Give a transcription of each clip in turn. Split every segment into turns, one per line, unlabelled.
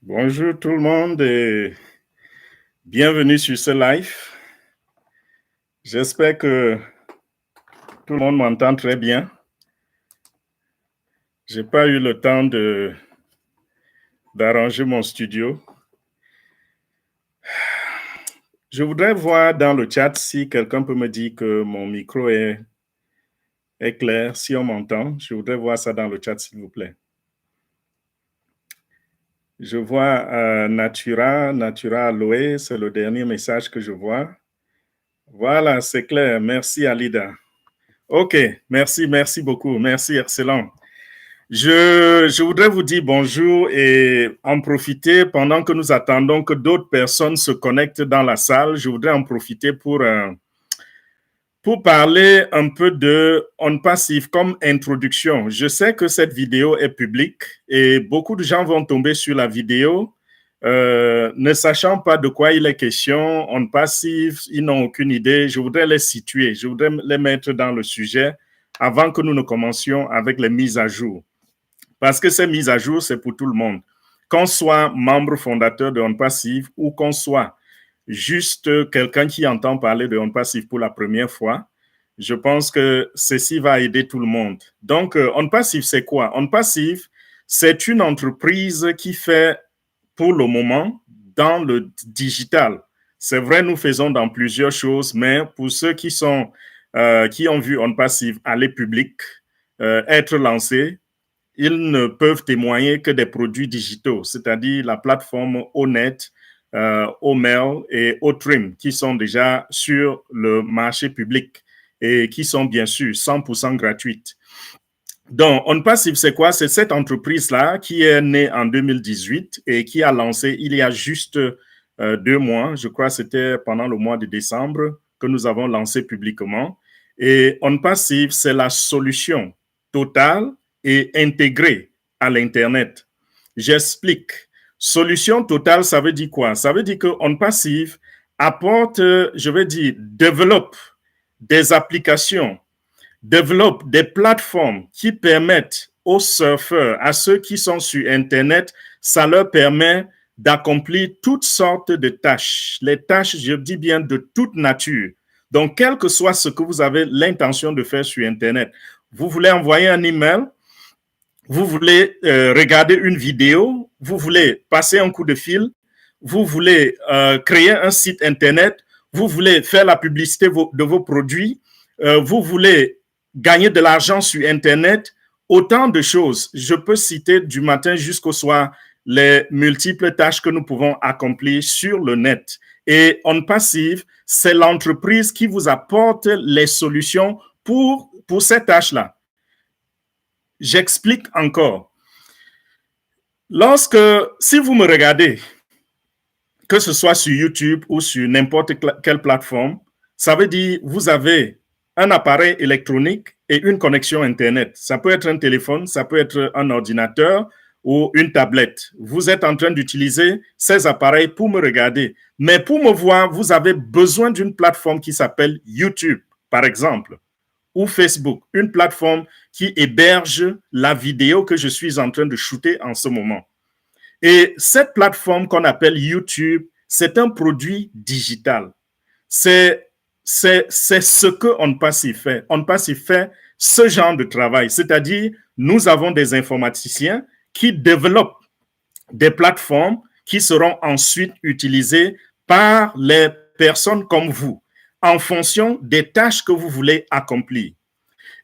Bonjour tout le monde et bienvenue sur ce live. J'espère que tout le monde m'entend très bien. Je n'ai pas eu le temps d'arranger mon studio. Je voudrais voir dans le chat si quelqu'un peut me dire que mon micro est clair, si on m'entend. Je voudrais voir ça dans le chat, s'il vous plaît. Je vois Natura Aloé, c'est le dernier message que je vois. Voilà, c'est clair. Merci, Alida. OK, merci beaucoup. Merci, excellent. Je voudrais vous dire bonjour et en profiter pendant que nous attendons que d'autres personnes se connectent dans la salle. Je voudrais en profiter pour parler un peu de On Passive comme introduction. Je sais que cette vidéo est publique et beaucoup de gens vont tomber sur la vidéo ne sachant pas de quoi il est question. On Passive, ils n'ont aucune idée. Je voudrais les situer, je voudrais les mettre dans le sujet avant que nous ne commencions avec les mises à jour. Parce que ces mises à jour, c'est pour tout le monde. Qu'on soit membre fondateur de On Passive ou qu'on soit juste quelqu'un qui entend parler de On Passive pour la première fois, je pense que ceci va aider tout le monde. Donc, On Passive, c'est quoi? On Passive, c'est une entreprise qui fait, pour le moment, dans le digital. C'est vrai, nous faisons dans plusieurs choses, mais pour ceux qui ont vu On Passive aller public, être lancé, ils ne peuvent témoigner que des produits digitaux, c'est-à-dire la plateforme Onet, Omail et Otrim, qui sont déjà sur le marché public et qui sont bien sûr 100% gratuites. Donc, On Passive, c'est quoi? C'est cette entreprise-là qui est née en 2018 et qui a lancé il y a juste 2 mois, je crois que c'était pendant le mois de décembre que nous avons lancé publiquement. Et On Passive, c'est la solution totale et intégrée à l'Internet. J'explique. Solution totale, ça veut dire quoi? Ça veut dire que On Passive apporte, je veux dire, développe des applications, développe des plateformes qui permettent aux surfeurs, à ceux qui sont sur Internet, ça leur permet d'accomplir toutes sortes de tâches. Les tâches, je dis bien, de toute nature. Donc, quel que soit ce que vous avez l'intention de faire sur Internet, vous voulez envoyer un email, vous voulez regarder une vidéo, vous voulez passer un coup de fil, vous voulez créer un site Internet, vous voulez faire la publicité de vos produits, vous voulez gagner de l'argent sur Internet, autant de choses. Je peux citer du matin jusqu'au soir les multiples tâches que nous pouvons accomplir sur le net. Et On Passive, c'est l'entreprise qui vous apporte les solutions pour ces tâches-là. J'explique encore. Si vous me regardez, que ce soit sur YouTube ou sur n'importe quelle plateforme, ça veut dire que vous avez un appareil électronique et une connexion Internet. Ça peut être un téléphone, ça peut être un ordinateur ou une tablette. Vous êtes en train d'utiliser ces appareils pour me regarder. Mais pour me voir, vous avez besoin d'une plateforme qui s'appelle YouTube, par exemple, ou Facebook, une plateforme qui héberge la vidéo que je suis en train de shooter en ce moment. Et cette plateforme qu'on appelle YouTube, c'est un produit digital. C'est ce que On Passive fait. On Passive fait ce genre de travail, c'est-à-dire nous avons des informaticiens qui développent des plateformes qui seront ensuite utilisées par les personnes comme vous en fonction des tâches que vous voulez accomplir.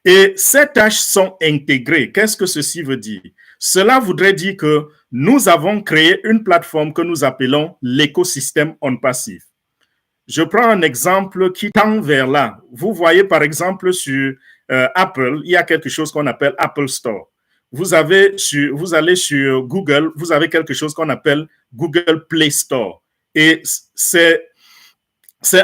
Et ces tâches sont intégrées. Qu'est-ce que ceci veut dire? Cela voudrait dire que nous avons créé une plateforme que nous appelons l'écosystème On Passive. Je prends un exemple qui tend vers là. Vous voyez par exemple sur Apple, il y a quelque chose qu'on appelle Apple Store. Vous allez sur Google, vous avez quelque chose qu'on appelle Google Play Store. Et c'est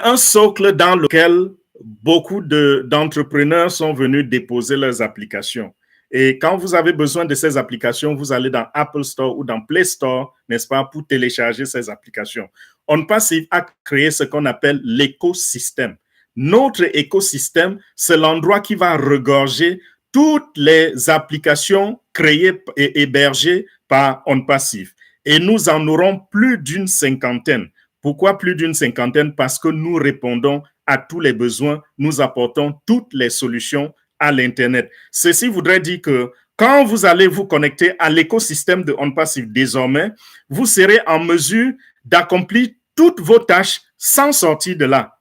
un socle dans lequel beaucoup d'entrepreneurs sont venus déposer leurs applications. Et quand vous avez besoin de ces applications, vous allez dans Apple Store ou dans Play Store, n'est-ce pas, pour télécharger ces applications. On Passive a créé ce qu'on appelle l'écosystème. Notre écosystème, c'est l'endroit qui va regorger toutes les applications créées et hébergées par On Passive. et nous en aurons plus d'une cinquantaine. Pourquoi plus d'une cinquantaine? Parce que nous répondons à tous les besoins, nous apportons toutes les solutions à l'Internet. Ceci voudrait dire que quand vous allez vous connecter à l'écosystème de OnPassive désormais, vous serez en mesure d'accomplir toutes vos tâches sans sortir de là.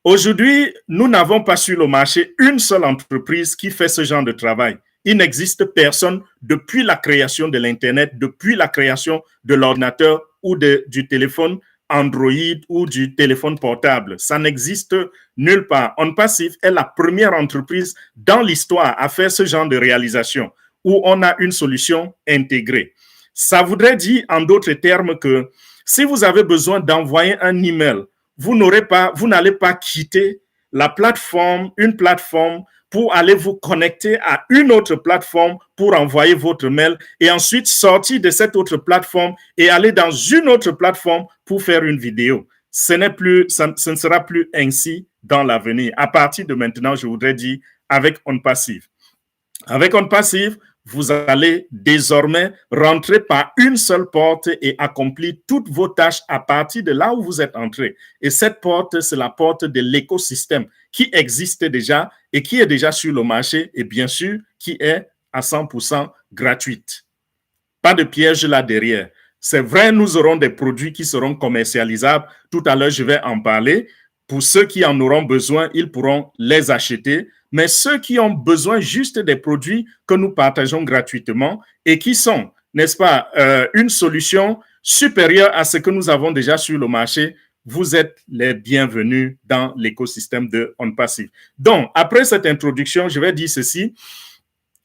Aujourd'hui, nous n'avons pas sur le marché une seule entreprise qui fait ce genre de travail. Il n'existe personne depuis la création de l'Internet, depuis la création de l'ordinateur ou du téléphone Android ou du téléphone portable. Ça n'existe nulle part. OnPassive est la première entreprise dans l'histoire à faire ce genre de réalisation où on a une solution intégrée. Ça voudrait dire, en d'autres termes, que si vous avez besoin d'envoyer un email, vous n'allez pas quitter une plateforme pour aller vous connecter à une autre plateforme pour envoyer votre mail et ensuite sortir de cette autre plateforme et aller dans une autre plateforme pour faire une vidéo. Ce ne sera plus ainsi dans l'avenir. À partir de maintenant, je voudrais dire avec OnPassive. Avec OnPassive, vous allez désormais rentrer par une seule porte et accomplir toutes vos tâches à partir de là où vous êtes entré. Et cette porte, c'est la porte de l'écosystème qui existe déjà et qui est déjà sur le marché et bien sûr qui est à 100% gratuite. Pas de piège là derrière. C'est vrai, nous aurons des produits qui seront commercialisables. Tout à l'heure, je vais en parler. Pour ceux qui en auront besoin, ils pourront les acheter. Mais ceux qui ont besoin juste des produits que nous partageons gratuitement et qui sont, n'est-ce pas, une solution supérieure à ce que nous avons déjà sur le marché, vous êtes les bienvenus dans l'écosystème de OnPassive. Donc, après cette introduction, je vais dire ceci.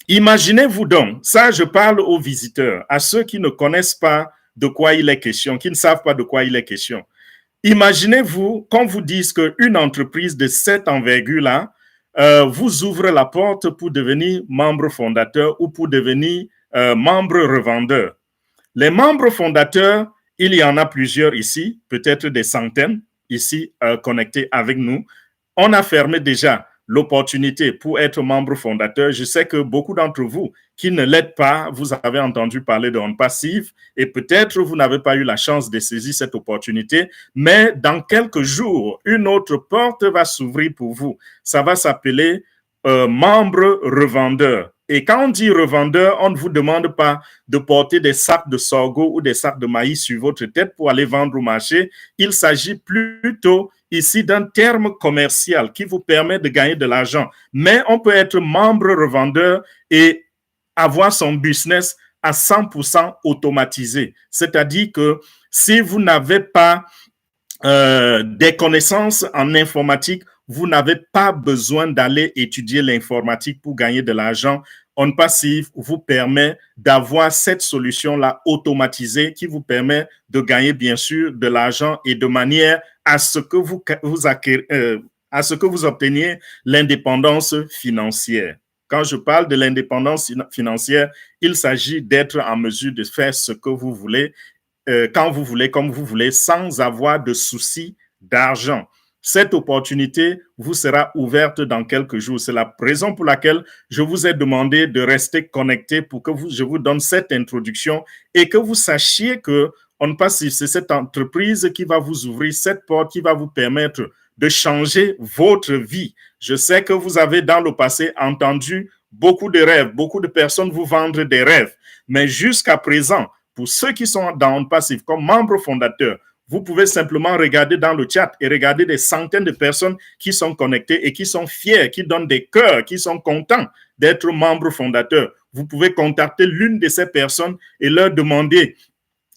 Imaginez-vous donc, ça je parle aux visiteurs, à ceux qui ne connaissent pas de quoi il est question, qui ne savent pas de quoi il est question. Imaginez-vous qu'on vous dise qu'une entreprise de cette envergure-là vous ouvre la porte pour devenir membre fondateur ou pour devenir membre revendeur. Les membres fondateurs, il y en a plusieurs ici, peut-être des centaines ici connectés avec nous. On a fermé déjà l'opportunité pour être membre fondateur. Je sais que beaucoup d'entre vous qui ne l'êtes pas, vous avez entendu parler de OnPassive et peut-être vous n'avez pas eu la chance de saisir cette opportunité, mais dans quelques jours, une autre porte va s'ouvrir pour vous. Ça va s'appeler membre revendeur. Et quand on dit revendeur, on ne vous demande pas de porter des sacs de sorgho ou des sacs de maïs sur votre tête pour aller vendre au marché. Il s'agit plutôt ici d'un terme commercial qui vous permet de gagner de l'argent. Mais on peut être membre revendeur et avoir son business à 100% automatisé. C'est-à-dire que si vous n'avez pas des connaissances en informatique, vous n'avez pas besoin d'aller étudier l'informatique pour gagner de l'argent. OnPassive vous permet d'avoir cette solution-là automatisée qui vous permet de gagner bien sûr de l'argent et de manière à ce que vous obteniez l'indépendance financière. Quand je parle de l'indépendance financière, il s'agit d'être en mesure de faire ce que vous voulez, quand vous voulez, comme vous voulez, sans avoir de soucis d'argent. Cette opportunité vous sera ouverte dans quelques jours. C'est la raison pour laquelle je vous ai demandé de rester connecté pour que je vous donne cette introduction et que vous sachiez que OnPassive, c'est cette entreprise qui va vous ouvrir cette porte, qui va vous permettre de changer votre vie. Je sais que vous avez dans le passé entendu beaucoup de rêves, beaucoup de personnes vous vendre des rêves, mais jusqu'à présent, pour ceux qui sont dans OnPassive comme membres fondateurs, vous pouvez simplement regarder dans le chat et regarder des centaines de personnes qui sont connectées et qui sont fiers, qui donnent des cœurs, qui sont contents d'être membres fondateurs. Vous pouvez contacter l'une de ces personnes et leur demander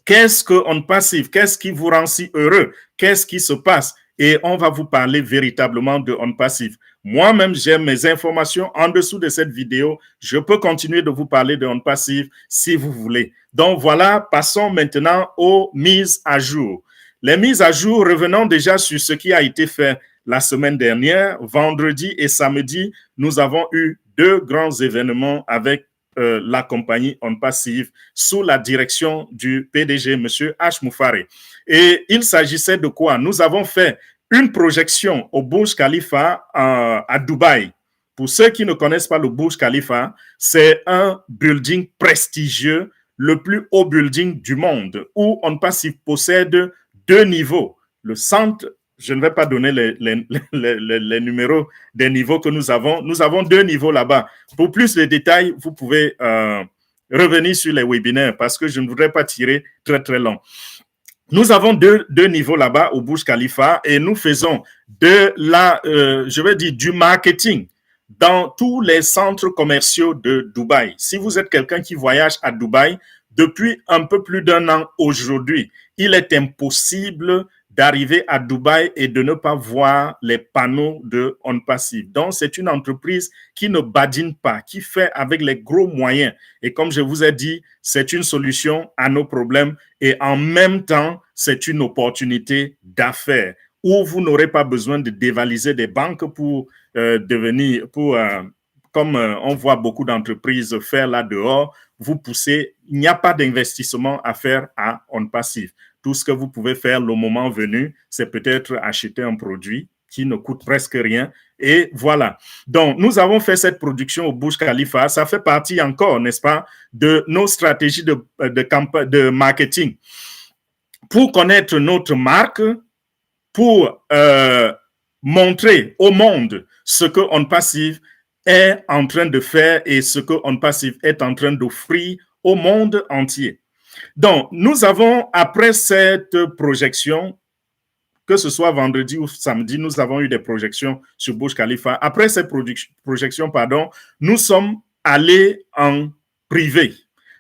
qu'est-ce que OnPassive, qu'est-ce qui vous rend si heureux, qu'est-ce qui se passe, et on va vous parler véritablement de OnPassive. Moi-même, j'ai mes informations en dessous de cette vidéo. Je peux continuer de vous parler de OnPassive si vous voulez. Donc voilà, passons maintenant aux mises à jour. Les mises à jour, revenons déjà sur ce qui a été fait la semaine dernière. Vendredi et samedi, nous avons eu 2 grands événements avec la compagnie OnPassive sous la direction du PDG, M. H. Moufari. Et il s'agissait de quoi? Nous avons fait une projection au Burj Khalifa à Dubaï. Pour ceux qui ne connaissent pas le Burj Khalifa, c'est un building prestigieux, le plus haut building du monde, où OnPassive possède 2 niveaux. Le centre, je ne vais pas donner les numéros des niveaux que nous avons. Nous avons 2 niveaux là-bas. Pour plus de détails, vous pouvez revenir sur les webinaires parce que je ne voudrais pas tirer très, très long. Nous avons deux niveaux là-bas au Burj Khalifa et nous faisons du marketing dans tous les centres commerciaux de Dubaï. Si vous êtes quelqu'un qui voyage à Dubaï, depuis un peu plus d'1 an aujourd'hui, il est impossible d'arriver à Dubaï et de ne pas voir les panneaux de OnPassive. Donc, c'est une entreprise qui ne badine pas, qui fait avec les gros moyens. Et comme je vous ai dit, c'est une solution à nos problèmes et en même temps, c'est une opportunité d'affaires où vous n'aurez pas besoin de dévaliser des banques pour comme on voit beaucoup d'entreprises faire là dehors, vous poussez, il n'y a pas d'investissement à faire à OnPassive. Tout ce que vous pouvez faire le moment venu, c'est peut-être acheter un produit qui ne coûte presque rien. Et voilà. Donc, nous avons fait cette production au Burj Khalifa. Ça fait partie encore, n'est-ce pas, de nos stratégies de marketing. Pour connaître notre marque, pour montrer au monde ce que OnPassive est en train de faire et ce que OnPassive est en train d'offrir au monde entier. Donc, nous avons, après cette projection, que ce soit vendredi ou samedi, nous avons eu des projections sur Burj Khalifa. Après cette projection, nous sommes allés en privé.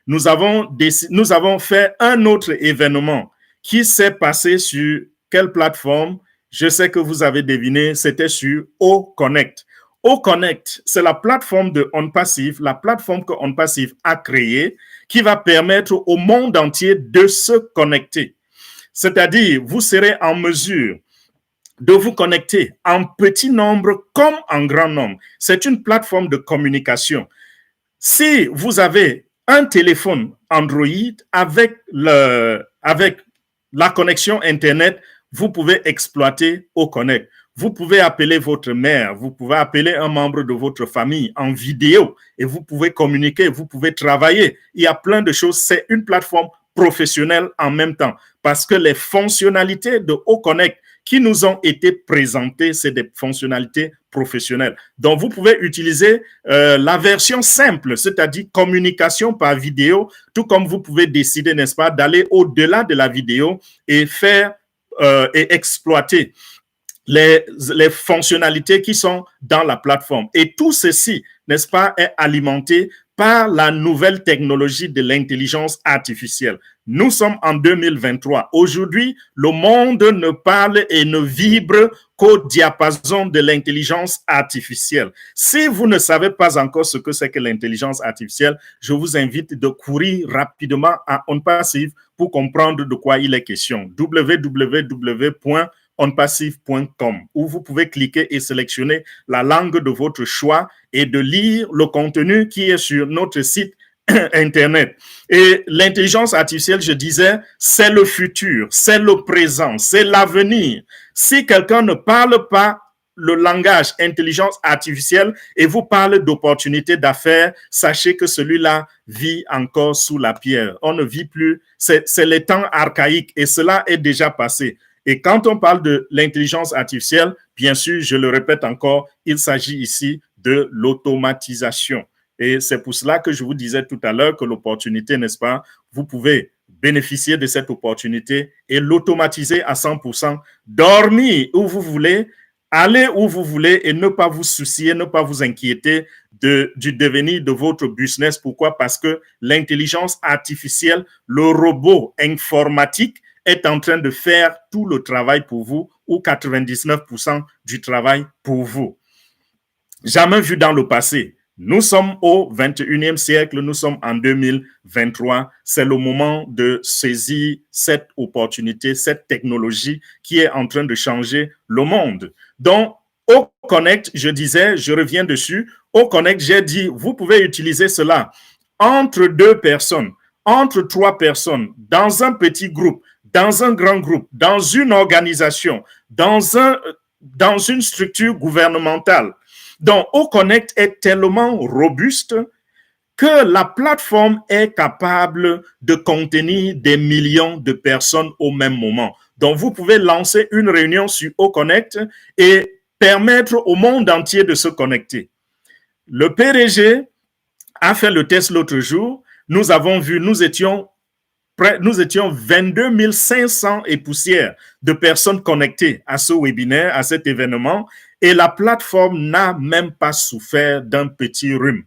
Nous avons fait un autre événement qui s'est passé sur quelle plateforme? Je sais que vous avez deviné, c'était sur OConnect. OConnect, c'est la plateforme de OnPassive, la plateforme que OnPassive a créée, qui va permettre au monde entier de se connecter. C'est-à-dire, vous serez en mesure de vous connecter en petit nombre comme en grand nombre. C'est une plateforme de communication. Si vous avez un téléphone Android avec la connexion Internet, vous pouvez exploiter OConnect. Vous pouvez appeler votre mère, vous pouvez appeler un membre de votre famille en vidéo et vous pouvez communiquer, vous pouvez travailler. Il y a plein de choses. C'est une plateforme professionnelle en même temps parce que les fonctionnalités de OConnect qui nous ont été présentées, c'est des fonctionnalités professionnelles. Donc, vous pouvez utiliser la version simple, c'est-à-dire communication par vidéo, tout comme vous pouvez décider, n'est-ce pas, d'aller au-delà de la vidéo et faire et exploiter les fonctionnalités qui sont dans la plateforme. Et tout ceci, n'est-ce pas, est alimenté par la nouvelle technologie de l'intelligence artificielle. Nous sommes en 2023. Aujourd'hui, le monde ne parle et ne vibre qu'au diapason de l'intelligence artificielle. Si vous ne savez pas encore ce que c'est que l'intelligence artificielle, je vous invite de courir rapidement à OnPassive pour comprendre de quoi il est question. www.onpassive.com où vous pouvez cliquer et sélectionner la langue de votre choix et de lire le contenu qui est sur notre site Internet. Et l'intelligence artificielle, je disais, c'est le futur, c'est le présent, c'est l'avenir. Si quelqu'un ne parle pas le langage intelligence artificielle et vous parle d'opportunités d'affaires, sachez que celui-là vit encore sous la pierre. On ne vit plus, c'est les temps archaïques et cela est déjà passé. Et quand on parle de l'intelligence artificielle, bien sûr, je le répète encore, il s'agit ici de l'automatisation. Et c'est pour cela que je vous disais tout à l'heure que l'opportunité, n'est-ce pas, vous pouvez bénéficier de cette opportunité et l'automatiser à 100%, dormir où vous voulez, aller où vous voulez et ne pas vous soucier, ne pas vous inquiéter du devenir de votre business. Pourquoi? Parce que l'intelligence artificielle, le robot informatique est en train de faire tout le travail pour vous ou 99% du travail pour vous. Jamais vu dans le passé. Nous sommes au 21e siècle, nous sommes en 2023. C'est le moment de saisir cette opportunité, cette technologie qui est en train de changer le monde. Donc, OConnect, je disais, je reviens dessus. OConnect, j'ai dit, vous pouvez utiliser cela entre 2 personnes, entre 3 personnes, dans un petit groupe, dans un grand groupe, dans une organisation, dans une structure gouvernementale. Donc, OConnect est tellement robuste que la plateforme est capable de contenir des millions de personnes au même moment. Donc, vous pouvez lancer une réunion sur OConnect et permettre au monde entier de se connecter. Le PDG a fait le test l'autre jour. Nous avons vu, nous étions 22 500 et poussières de personnes connectées à ce webinaire, à cet événement, et la plateforme n'a même pas souffert d'un petit rhume.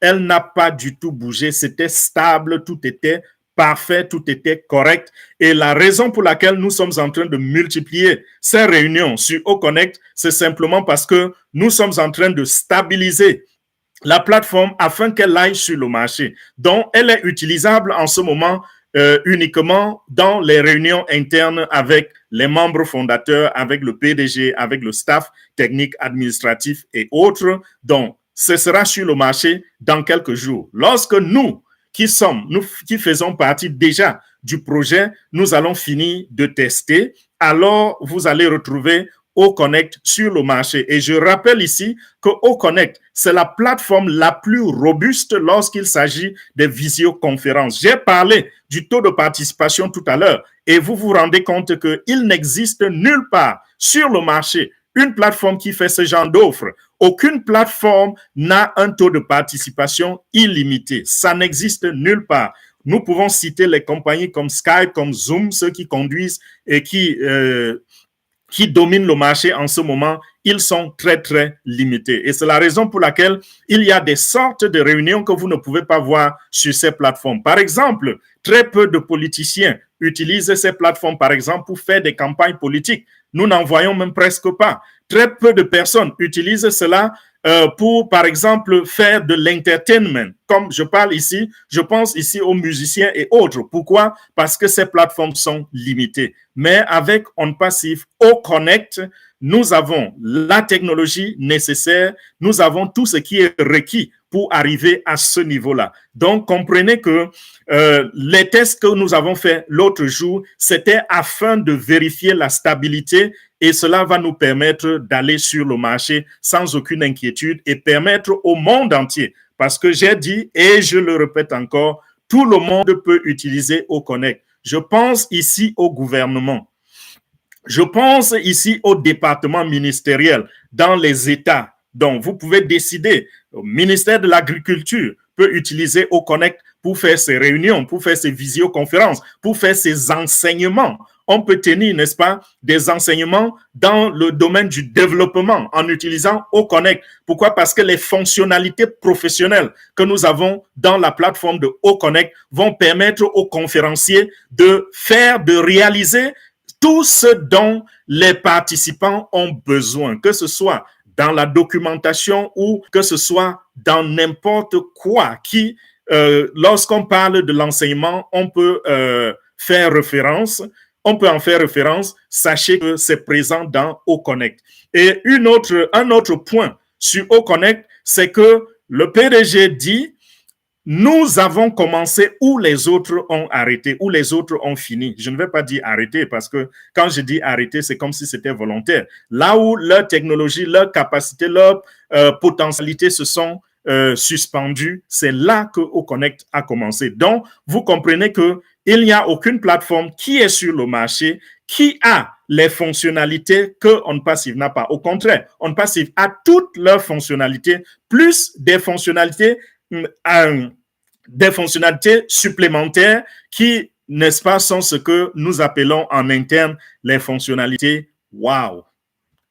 Elle n'a pas du tout bougé, c'était stable, tout était parfait, tout était correct. Et la raison pour laquelle nous sommes en train de multiplier ces réunions sur OConnect, c'est simplement parce que nous sommes en train de stabiliser la plateforme afin qu'elle aille sur le marché. Donc, elle est utilisable en ce moment uniquement dans les réunions internes avec les membres fondateurs, avec le PDG, avec le staff technique, administratif et autres. Donc, ce sera sur le marché dans quelques jours. Lorsque nous qui faisons partie déjà du projet, nous allons finir de tester, alors vous allez retrouver OConnect sur le marché. Et je rappelle ici que OConnect, c'est la plateforme la plus robuste lorsqu'il s'agit des visioconférences. J'ai parlé du taux de participation tout à l'heure et vous vous rendez compte qu'il n'existe nulle part sur le marché une plateforme qui fait ce genre d'offres. Aucune plateforme n'a un taux de participation illimité. Ça n'existe nulle part. Nous pouvons citer les compagnies comme Skype, comme Zoom, ceux qui conduisent et qui dominent le marché en ce moment, ils sont très, très limités. Et c'est la raison pour laquelle il y a des sortes de réunions que vous ne pouvez pas voir sur ces plateformes. Par exemple, très peu de politiciens utilisent ces plateformes, par exemple, pour faire des campagnes politiques. Nous n'en voyons même presque pas. Très peu de personnes utilisent cela pour, par exemple, faire de l'entertainment. Comme je parle ici, je pense ici aux musiciens et autres. Pourquoi? Parce que ces plateformes sont limitées. Mais avec OnPassive, OConnect, nous avons la technologie nécessaire, nous avons tout ce qui est requis pour arriver à ce niveau-là. Donc, comprenez que les tests que nous avons faits l'autre jour, c'était afin de vérifier la stabilité et cela va nous permettre d'aller sur le marché sans aucune inquiétude et permettre au monde entier, parce que j'ai dit et je le répète encore, tout le monde peut utiliser OConnect. Je pense ici au gouvernement. Je pense ici au département ministériel, dans les États. Donc, vous pouvez décider, le ministère de l'Agriculture peut utiliser OConnect pour faire ses réunions, pour faire ses visioconférences, pour faire ses enseignements. On peut tenir, n'est-ce pas, des enseignements dans le domaine du développement en utilisant OConnect. Pourquoi? Parce que les fonctionnalités professionnelles que nous avons dans la plateforme de OConnect vont permettre aux conférenciers de réaliser tout ce dont les participants ont besoin, que ce soit dans la documentation ou que ce soit dans n'importe quoi qui, lorsqu'on parle de l'enseignement, on peut faire référence. On peut en faire référence. Sachez que c'est présent dans OConnect. Et un autre point sur OConnect, c'est que le PDG dit nous avons commencé où les autres ont arrêté, où les autres ont fini. Je ne vais pas dire arrêter parce que quand je dis arrêter, c'est comme si c'était volontaire. Là où leur technologie, leur capacité, leur potentialité se sont suspendues, c'est là que OConnect a commencé. Donc, vous comprenez que il n'y a aucune plateforme qui est sur le marché qui a les fonctionnalités que OnPassive n'a pas. Au contraire, OnPassive a toutes leurs fonctionnalités, plus des fonctionnalités supplémentaires qui, n'est-ce pas, sont ce que nous appelons en interne les fonctionnalités wow.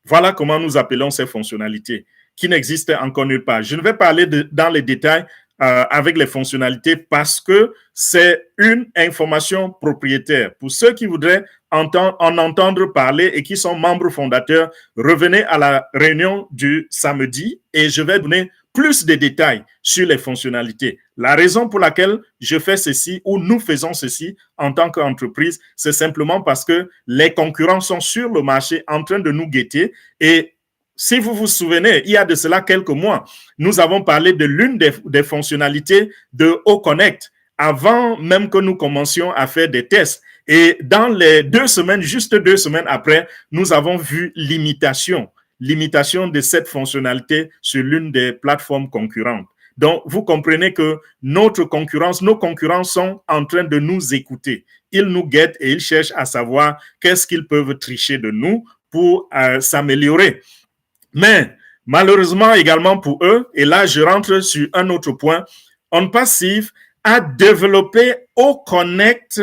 Voilà comment nous appelons ces fonctionnalités qui n'existent encore nulle part. Je ne vais pas aller dans les détails avec les fonctionnalités parce que c'est une information propriétaire. Pour ceux qui voudraient en entendre parler et qui sont membres fondateurs, revenez à la réunion du samedi et je vais donner plus de détails sur les fonctionnalités. La raison pour laquelle je fais ceci ou nous faisons ceci en tant qu'entreprise, c'est simplement parce que les concurrents sont sur le marché en train de nous guetter. Et si vous vous souvenez, il y a de cela quelques mois, nous avons parlé de l'une des fonctionnalités de OConnect avant même que nous commencions à faire des tests. Et dans les 2 semaines, juste 2 semaines après, nous avons vu limitation de cette fonctionnalité sur l'une des plateformes concurrentes. Donc, vous comprenez que nos concurrents sont en train de nous écouter. Ils nous guettent et ils cherchent à savoir qu'est-ce qu'ils peuvent tricher de nous pour s'améliorer. Mais malheureusement également pour eux, et là je rentre sur un autre point, OnPassive a développé OConnect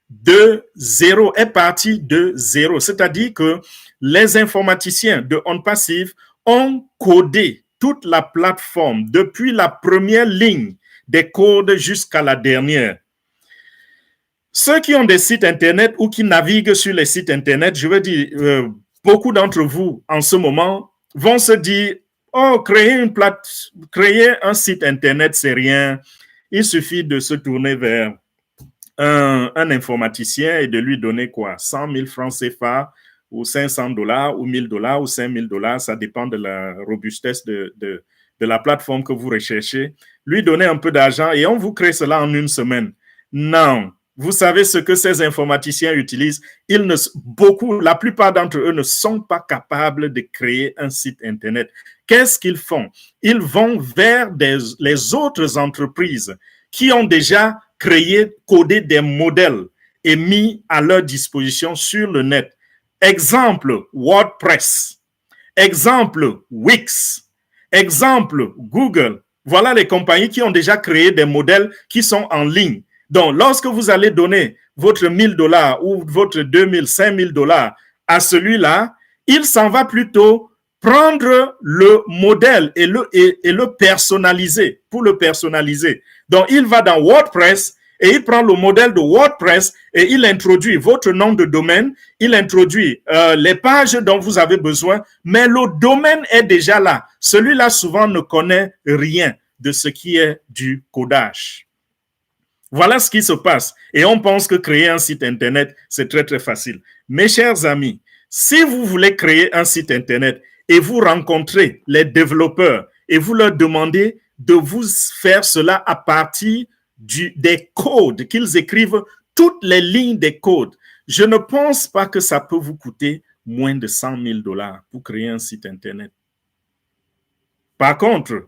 de zéro, est parti de zéro. C'est-à-dire que les informaticiens de OnPassive ont codé toute la plateforme depuis la première ligne des codes jusqu'à la dernière. Ceux qui ont des sites Internet ou qui naviguent sur les sites Internet, je veux dire, beaucoup d'entre vous en ce moment vont se dire, oh, créer un site Internet, c'est rien. Il suffit de se tourner vers un informaticien et de lui donner quoi? 100 000 francs CFA ou 500 dollars ou 1000 dollars ou 5000 dollars, ça dépend de la robustesse de la plateforme que vous recherchez. Lui donner un peu d'argent et on vous crée cela en une semaine. Non. Vous savez ce que ces informaticiens utilisent. La plupart d'entre eux ne sont pas capables de créer un site Internet. Qu'est-ce qu'ils font? Ils vont vers les autres entreprises qui ont déjà créé, codé des modèles et mis à leur disposition sur le net. Exemple, WordPress. Exemple, Wix. Exemple, Google. Voilà les compagnies qui ont déjà créé des modèles qui sont en ligne. Donc, lorsque vous allez donner votre 1000 dollars ou votre 2000, 5000 dollars à celui-là, il s'en va plutôt prendre le modèle et le personnaliser, pour le personnaliser. Donc, il va dans WordPress et il prend le modèle de WordPress et il introduit votre nom de domaine, il introduit les pages dont vous avez besoin, mais le domaine est déjà là. Celui-là, souvent, ne connaît rien de ce qui est du codage. Voilà ce qui se passe. Et on pense que créer un site Internet, c'est très, très facile. Mes chers amis, si vous voulez créer un site Internet et vous rencontrez les développeurs et vous leur demandez de vous faire cela à partir des codes, qu'ils écrivent toutes les lignes des codes, je ne pense pas que ça peut vous coûter moins de 100 000 dollars pour créer un site Internet. Par contre,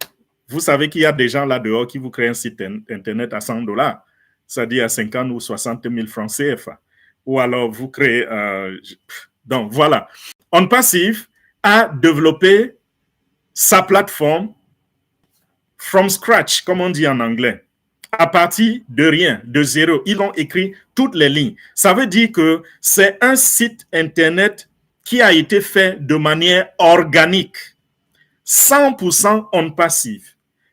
vous savez qu'il y a des gens là-dehors qui vous créent un site Internet à 100 dollars. C'est-à-dire à 50 ou 60 000 francs CFA. Ou alors vous créez... donc voilà. OnPassive a développé sa plateforme from scratch, comme on dit en anglais, à partir de rien, de zéro. Ils ont écrit toutes les lignes. Ça veut dire que c'est un site Internet qui a été fait de manière organique, 100% OnPassive.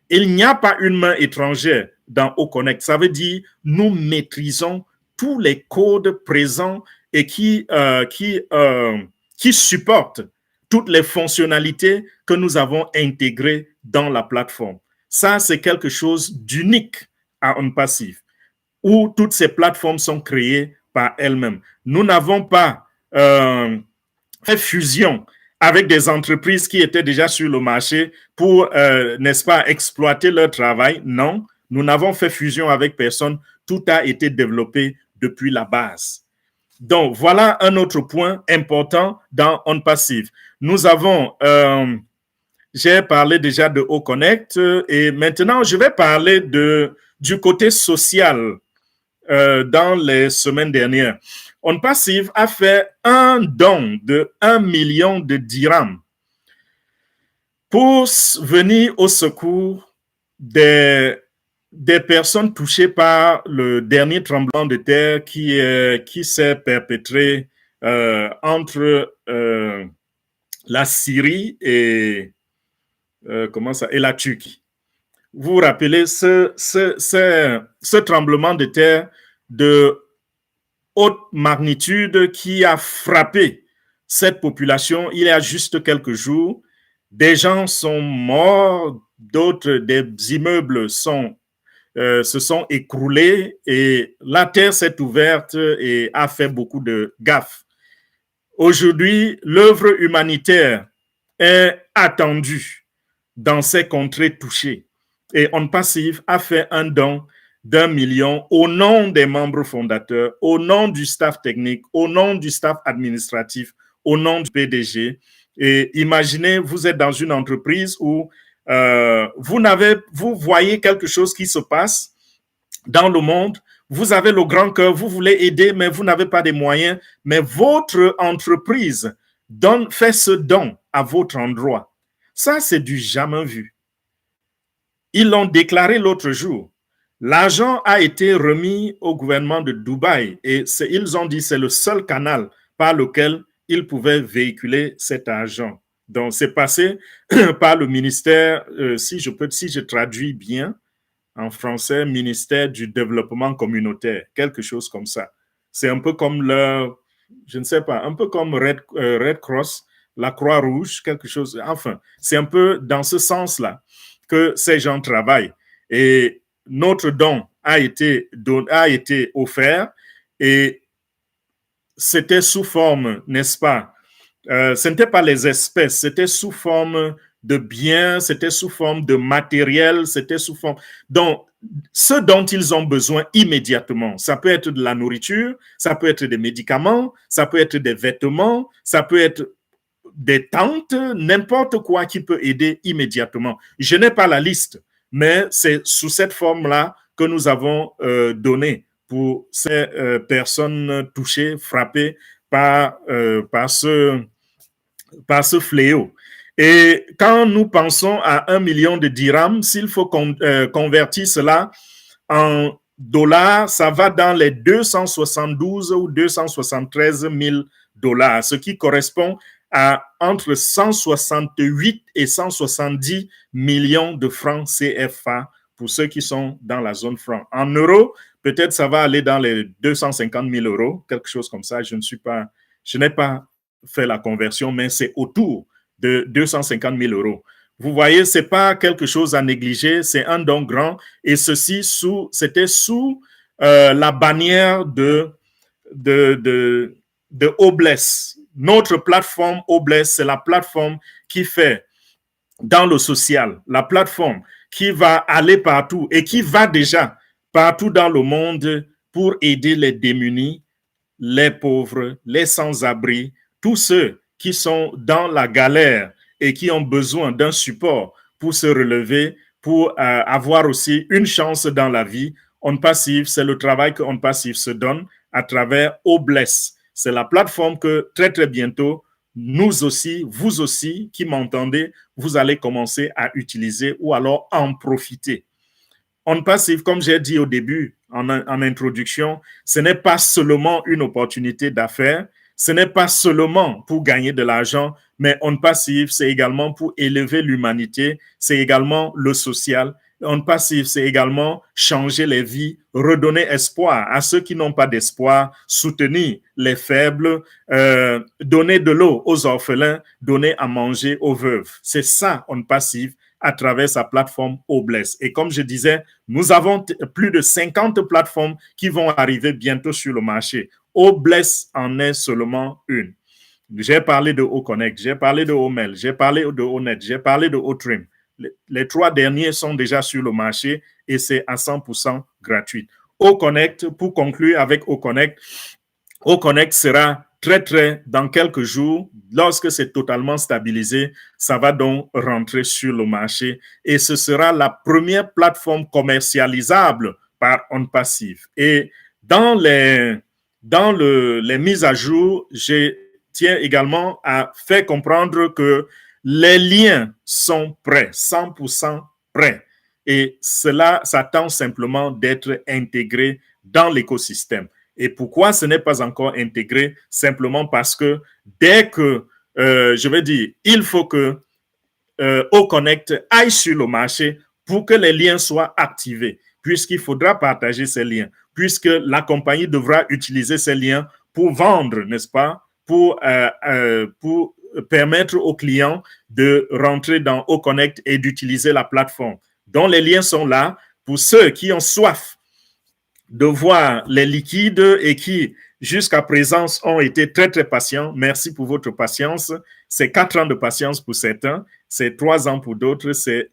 Il n'y a pas une main étrangère dans OConnect. Ça veut dire nous maîtrisons tous les codes présents et qui supportent toutes les fonctionnalités que nous avons intégrées dans la plateforme. Ça, c'est quelque chose d'unique à OnPassive, où toutes ces plateformes sont créées par elles-mêmes. Nous n'avons pas fait fusion avec des entreprises qui étaient déjà sur le marché pour, n'est-ce pas, exploiter leur travail. Non, nous n'avons fait fusion avec personne. Tout a été développé depuis la base. Donc, voilà un autre point important dans OnPassive. Nous avons, j'ai parlé déjà de OConnect et maintenant, je vais parler du côté social dans les semaines dernières. OnPassive a fait un don de 1 million de dirhams pour venir au secours des personnes touchées par le dernier tremblement de terre qui s'est perpétré entre la Syrie et la Turquie. Vous vous rappelez ce tremblement de terre de haute magnitude qui a frappé cette population il y a juste quelques jours. Des gens sont morts, d'autres, des immeubles se sont écroulés et la terre s'est ouverte et a fait beaucoup de gaffes. Aujourd'hui, l'œuvre humanitaire est attendue dans ces contrées touchées. Et OnPassive a fait un don d'1 million au nom des membres fondateurs, au nom du staff technique, au nom du staff administratif, au nom du PDG. Et imaginez, vous êtes dans une entreprise où Vous voyez quelque chose qui se passe dans le monde, vous avez le grand cœur, vous voulez aider, mais vous n'avez pas de moyens, mais votre entreprise fait ce don à votre endroit. Ça, c'est du jamais vu. Ils l'ont déclaré l'autre jour. L'argent a été remis au gouvernement de Dubaï et ils ont dit que c'est le seul canal par lequel ils pouvaient véhiculer cet argent. Donc, c'est passé par le ministère, si je traduis bien en français, ministère du développement communautaire, quelque chose comme ça. C'est un peu comme je ne sais pas, un peu comme Red Cross, la Croix-Rouge, quelque chose. Enfin, c'est un peu dans ce sens-là que ces gens travaillent. Et notre don a été offert et c'était sous forme, n'est-ce pas? Ce n'était pas les espèces, c'était sous forme de biens, c'était sous forme de matériel, c'était sous forme... Donc, ce dont ils ont besoin immédiatement, ça peut être de la nourriture, ça peut être des médicaments, ça peut être des vêtements, ça peut être des tentes, n'importe quoi qui peut aider immédiatement. Je n'ai pas la liste, mais c'est sous cette forme-là que nous avons donné pour ces personnes touchées, frappées par ce fléau. Et quand nous pensons à 1 million de dirhams, s'il faut convertir cela en dollars, ça va dans les 272 ou 273 000 dollars, ce qui correspond à entre 168 et 170 millions de francs CFA pour ceux qui sont dans la zone franc. En euros, peut-être ça va aller dans les 250 000 euros, quelque chose comme ça. Je n'ai pas fait la conversion, mais c'est autour de 250 000 euros. Vous voyez, ce n'est pas quelque chose à négliger, c'est un don grand. Et ceci, c'était sous la bannière de Obless. Notre plateforme Obless, c'est la plateforme qui fait dans le social, la plateforme qui va aller partout et qui va déjà partout dans le monde pour aider les démunis, les pauvres, les sans-abri, tous ceux qui sont dans la galère et qui ont besoin d'un support pour se relever, pour avoir aussi une chance dans la vie. On Passive, c'est le travail que On Passive se donne à travers Obless. C'est la plateforme que très, très bientôt, nous aussi, vous aussi, qui m'entendez, vous allez commencer à utiliser ou alors en profiter. On Passive, comme j'ai dit au début, en introduction, ce n'est pas seulement une opportunité d'affaires, ce n'est pas seulement pour gagner de l'argent, mais On Passive, c'est également pour élever l'humanité, c'est également le social. On Passive, c'est également changer les vies, redonner espoir à ceux qui n'ont pas d'espoir, soutenir les faibles, donner de l'eau aux orphelins, donner à manger aux veuves. C'est ça, On Passive, à travers sa plateforme Obless. Et comme je disais, nous avons plus de 50 plateformes qui vont arriver bientôt sur le marché. Obless en est seulement une. J'ai parlé de OConnect, j'ai parlé de OMEL, j'ai parlé de ONET, j'ai parlé de OTRIM. Les 3 derniers sont déjà sur le marché et c'est à 100% gratuit. OConnect, pour conclure avec OConnect, OConnect sera très, dans quelques jours, lorsque c'est totalement stabilisé, ça va donc rentrer sur le marché et ce sera la première plateforme commercialisable par On Passive. Et dans les mises à jour, je tiens également à faire comprendre que les liens sont prêts, 100% prêts. Et cela s'attend simplement d'être intégré dans l'écosystème. Et pourquoi ce n'est pas encore intégré? Simplement parce que dès que, il faut que OConnect aille sur le marché pour que les liens soient activés, puisqu'il faudra partager ces liens, puisque la compagnie devra utiliser ces liens pour vendre, n'est-ce pas, pour permettre aux clients de rentrer dans OConnect et d'utiliser la plateforme. Donc, les liens sont là pour ceux qui ont soif de voir les liquides et qui, jusqu'à présent, ont été très, très patients. Merci pour votre patience. C'est 4 ans de patience pour certains, c'est 3 ans pour d'autres, c'est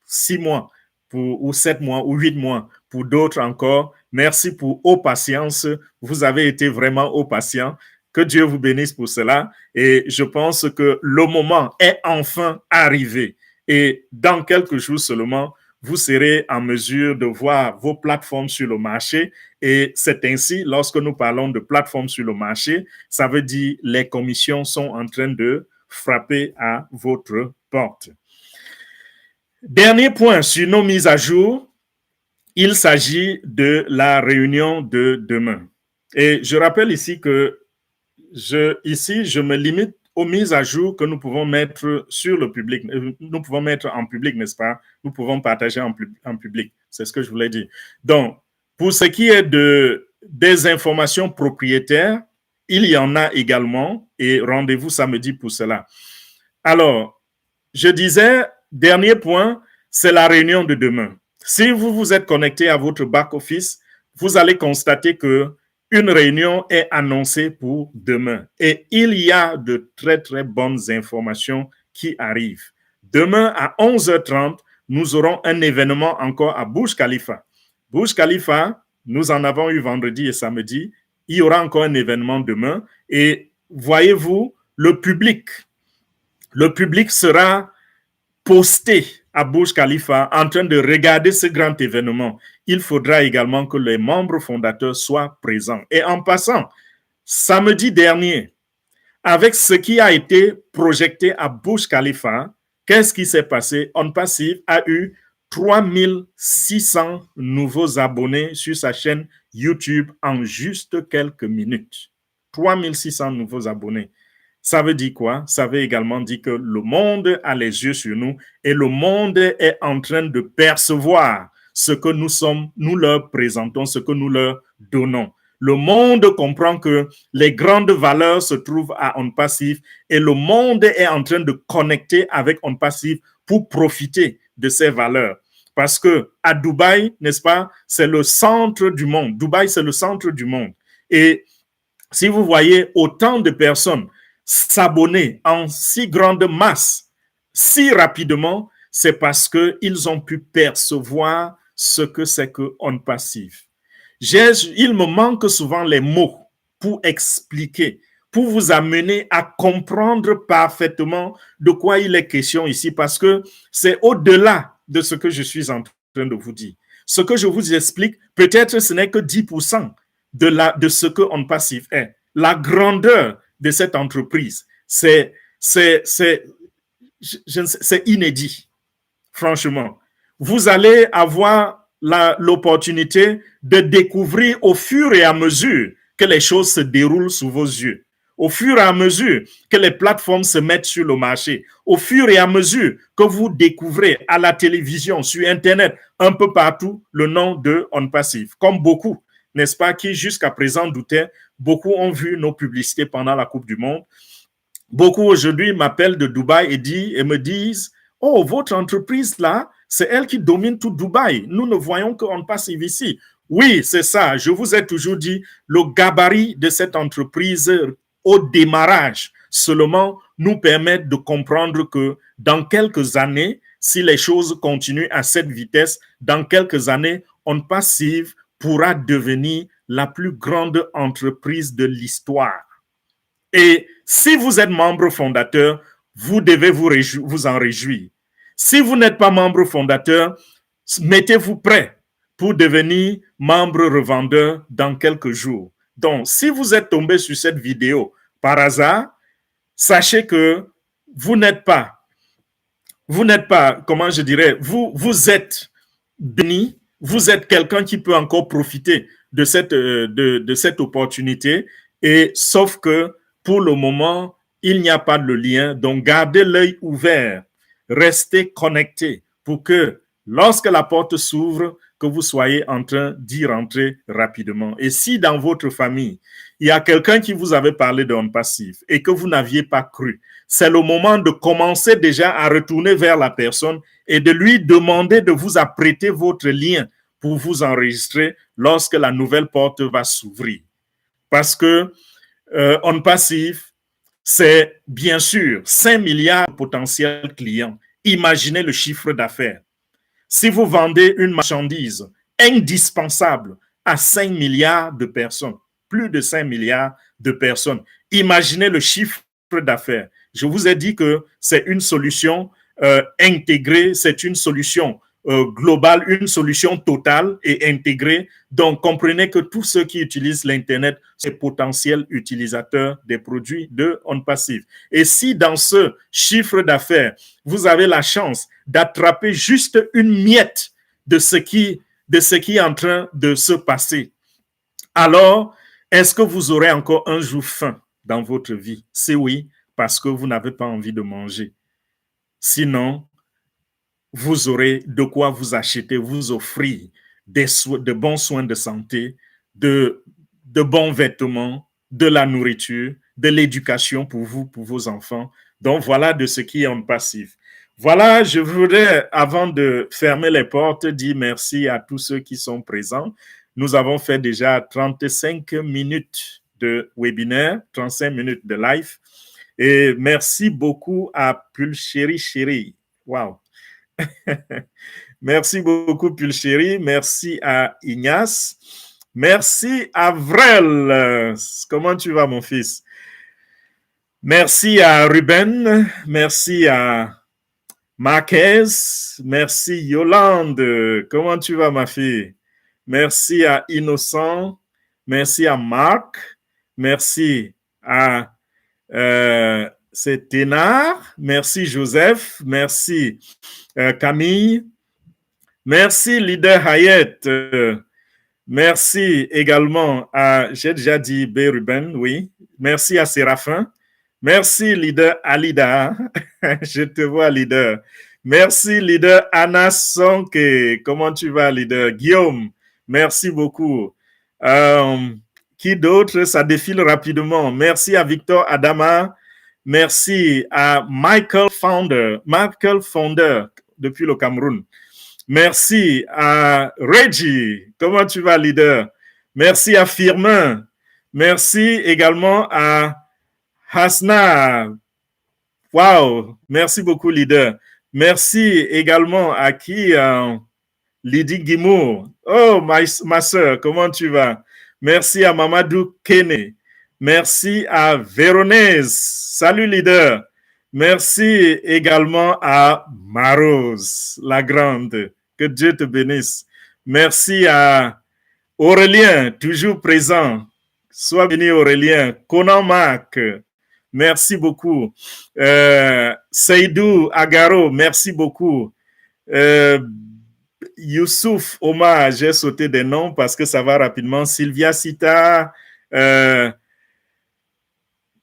6 mois ou 7 mois ou 8 mois pour d'autres encore. Merci pour vos patiences. Vous avez été vraiment aux patients. Que Dieu vous bénisse pour cela. Et je pense que le moment est enfin arrivé. Et dans quelques jours seulement, vous serez en mesure de voir vos plateformes sur le marché. Et c'est ainsi, lorsque nous parlons de plateformes sur le marché, ça veut dire les commissions sont en train de frapper à votre porte. Dernier point sur nos mises à jour, il s'agit de la réunion de demain. Et je rappelle ici que je me limite aux mises à jour que nous pouvons mettre sur le public. Nous pouvons mettre en public, n'est-ce pas? Nous pouvons partager en public. C'est ce que je voulais dire. Donc, pour ce qui est des informations propriétaires, il y en a également et rendez-vous samedi pour cela. Alors, je disais, dernier point, c'est la réunion de demain. Si vous vous êtes connecté à votre back-office, vous allez constater que une réunion est annoncée pour demain. Et il y a de très, très bonnes informations qui arrivent. Demain, à 11h30, nous aurons un événement encore à Burj Khalifa. Burj Khalifa, nous en avons eu vendredi et samedi. Il y aura encore un événement demain. Et voyez-vous, le public sera posté à Burj Khalifa en train de regarder ce grand événement. Il faudra également que les membres fondateurs soient présents. Et en passant, samedi dernier, avec ce qui a été projeté à Burj Khalifa, qu'est-ce qui s'est passé? OnPassive a eu 3600 nouveaux abonnés sur sa chaîne YouTube en juste quelques minutes. 3600 nouveaux abonnés. Ça veut dire quoi? Ça veut également dire que le monde a les yeux sur nous et le monde est en train de percevoir ce que nous sommes, nous leur présentons, ce que nous leur donnons. Le monde comprend que les grandes valeurs se trouvent à OnPassive et le monde est en train de connecter avec OnPassive pour profiter de ces valeurs. Parce que à Dubaï, n'est-ce pas, c'est le centre du monde. Dubaï, c'est le centre du monde. Et si vous voyez autant de personnes s'abonner en si grande masse, si rapidement, c'est parce qu'ils ont pu percevoir ce que c'est que OnPassive. Il me manque souvent les mots pour expliquer, pour vous amener à comprendre parfaitement de quoi il est question ici, parce que c'est au-delà de ce que je suis en train de vous dire. Ce que je vous explique, peut-être ce n'est que 10% de ce que OnPassive est. La grandeur de cette entreprise, c'est inédit, franchement. Vous allez avoir l'opportunité de découvrir au fur et à mesure que les choses se déroulent sous vos yeux, au fur et à mesure que les plateformes se mettent sur le marché, au fur et à mesure que vous découvrez à la télévision, sur Internet, un peu partout, le nom de OnPassive, comme beaucoup, n'est-ce pas, qui jusqu'à présent doutaient. Beaucoup ont vu nos publicités pendant la Coupe du Monde. Beaucoup aujourd'hui m'appellent de Dubaï et me disent « Oh, votre entreprise là, c'est elle qui domine tout Dubaï. Nous ne voyons qu'OnPassive ici. » Oui, c'est ça. Je vous ai toujours dit, le gabarit de cette entreprise au démarrage seulement nous permet de comprendre que dans quelques années, si les choses continuent à cette vitesse, dans quelques années, OnPassive pourra devenir la plus grande entreprise de l'histoire. Et si vous êtes membre fondateur, vous devez vous en réjouir. Si vous n'êtes pas membre fondateur, mettez-vous prêt pour devenir membre revendeur dans quelques jours. Donc, si vous êtes tombé sur cette vidéo par hasard, sachez que vous n'êtes pas, comment je dirais, vous êtes béni, vous êtes quelqu'un qui peut encore profiter de cette opportunité, et sauf que pour le moment, il n'y a pas de lien. Donc, gardez l'œil ouvert, restez connectés pour que lorsque la porte s'ouvre, que vous soyez en train d'y rentrer rapidement. Et si dans votre famille, il y a quelqu'un qui vous avait parlé d'OnPassive et que vous n'aviez pas cru, c'est le moment de commencer déjà à retourner vers la personne et de lui demander de vous apprêter votre lien pour vous enregistrer lorsque la nouvelle porte va s'ouvrir. Parce que OnPassive, c'est bien sûr 5 milliards de potentiels clients. Imaginez le chiffre d'affaires. Si vous vendez une marchandise indispensable à 5 milliards de personnes, plus de 5 milliards de personnes, imaginez le chiffre d'affaires. Je vous ai dit que c'est une solution intégrée, c'est une solution globale, une solution totale et intégrée. Donc, comprenez que tous ceux qui utilisent l'Internet, c'est potentiels utilisateurs des produits de OnPassive. Et si dans ce chiffre d'affaires, vous avez la chance d'attraper juste une miette de ce qui est en train de se passer, alors, est-ce que vous aurez encore un jour faim dans votre vie? C'est oui, parce que vous n'avez pas envie de manger. Sinon, vous aurez de quoi vous acheter, vous offrir de bons soins de santé, de bons vêtements, de la nourriture, de l'éducation pour vous, pour vos enfants. Donc, voilà de ce qui est OnPassive. Voilà, je voudrais, avant de fermer les portes, dire merci à tous ceux qui sont présents. Nous avons fait déjà 35 minutes de webinaire, 35 minutes de live. Et merci beaucoup à Pulchéri Chéri. Wow. Merci beaucoup, Pulchéri. Merci à Ignace. Merci à Vrel. Comment tu vas, mon fils? Merci à Ruben. Merci à Marquez. Merci, Yolande. Comment tu vas, ma fille? Merci à Innocent. Merci à Marc. Merci à c'est Thénard. Merci, Joseph. Merci, Camille. Merci, leader Hayet. Merci également à, j'ai déjà dit B. Ruben, oui. Merci à Séraphin. Merci, leader Alida. Je te vois, leader. Merci, leader Anna Sonke. Comment tu vas, leader? Guillaume, merci beaucoup. Qui d'autre? Ça défile rapidement. Merci à Victor Adama. Merci à Michael Founder depuis le Cameroun. Merci à Reggie. Comment tu vas, leader? Merci à Firmin. Merci également à Hasna. Wow. Merci beaucoup, leader. Merci également à qui? Lydie Guimour. Oh, ma soeur, comment tu vas? Merci à Mamadou Kene. Merci à Véronèse. Salut, leader. Merci également à Marose, la grande. Que Dieu te bénisse. Merci à Aurélien, toujours présent. Sois béni, Aurélien. Conan Mac, merci beaucoup. Seydou Agaro, merci beaucoup. Youssouf Omar, j'ai sauté des noms parce que ça va rapidement. Sylvia Sita,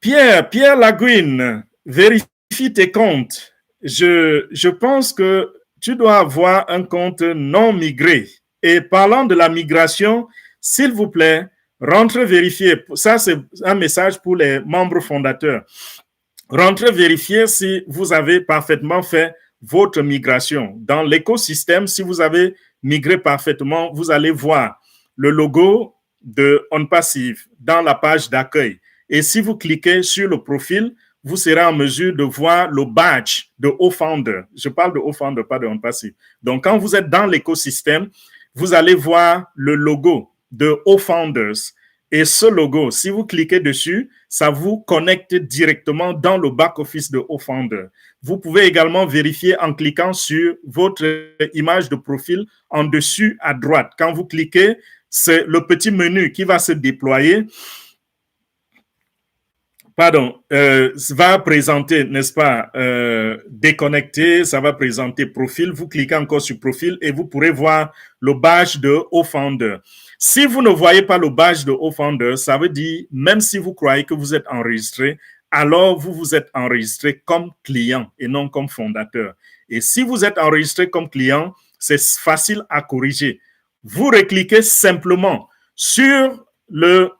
Pierre Laguine, vérifie tes comptes. Je pense que tu dois avoir un compte non migré. Et parlant de la migration, s'il vous plaît, rentrez vérifier. Ça, c'est un message pour les membres fondateurs. Rentrez vérifier si vous avez parfaitement fait votre migration. Dans l'écosystème, si vous avez migré parfaitement, vous allez voir le logo de OnPassive dans la page d'accueil. Et si vous cliquez sur le profil, vous serez en mesure de voir le badge de O-Founder. Je parle de O-Founder, pas de OnPassive. Donc, quand vous êtes dans l'écosystème, vous allez voir le logo de O-Founders. Et ce logo, si vous cliquez dessus, ça vous connecte directement dans le back-office de O-Founder. Vous pouvez également vérifier en cliquant sur votre image de profil en dessus à droite. Quand vous cliquez, c'est le petit menu qui va se déployer. Va présenter, n'est-ce pas, déconnecté, ça va présenter profil. Vous cliquez encore sur profil et vous pourrez voir le badge de O-Founder. Si vous ne voyez pas le badge de O-Founder, ça veut dire, même si vous croyez que vous êtes enregistré, alors vous vous êtes enregistré comme client et non comme fondateur. Et si vous êtes enregistré comme client, c'est facile à corriger. Vous recliquez simplement sur le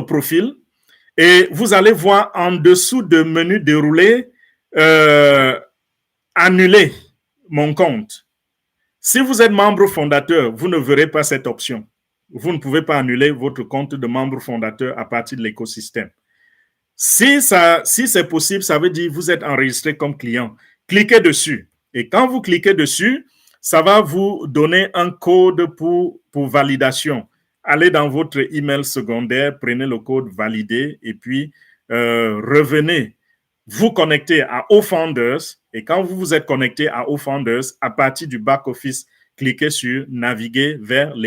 profil et vous allez voir en dessous de menu déroulé, annuler mon compte. Si vous êtes membre fondateur, vous ne verrez pas cette option. Vous ne pouvez pas annuler votre compte de membre fondateur à partir de l'écosystème. Si c'est possible, ça veut dire que vous êtes enregistré comme client. Cliquez dessus. Et quand vous cliquez dessus, ça va vous donner un code pour validation. Allez dans votre email secondaire, prenez le code validé et puis revenez vous connecter à Ofounders. Et quand vous vous êtes connecté à Ofounders, à partir du back-office, cliquez sur naviguer vers les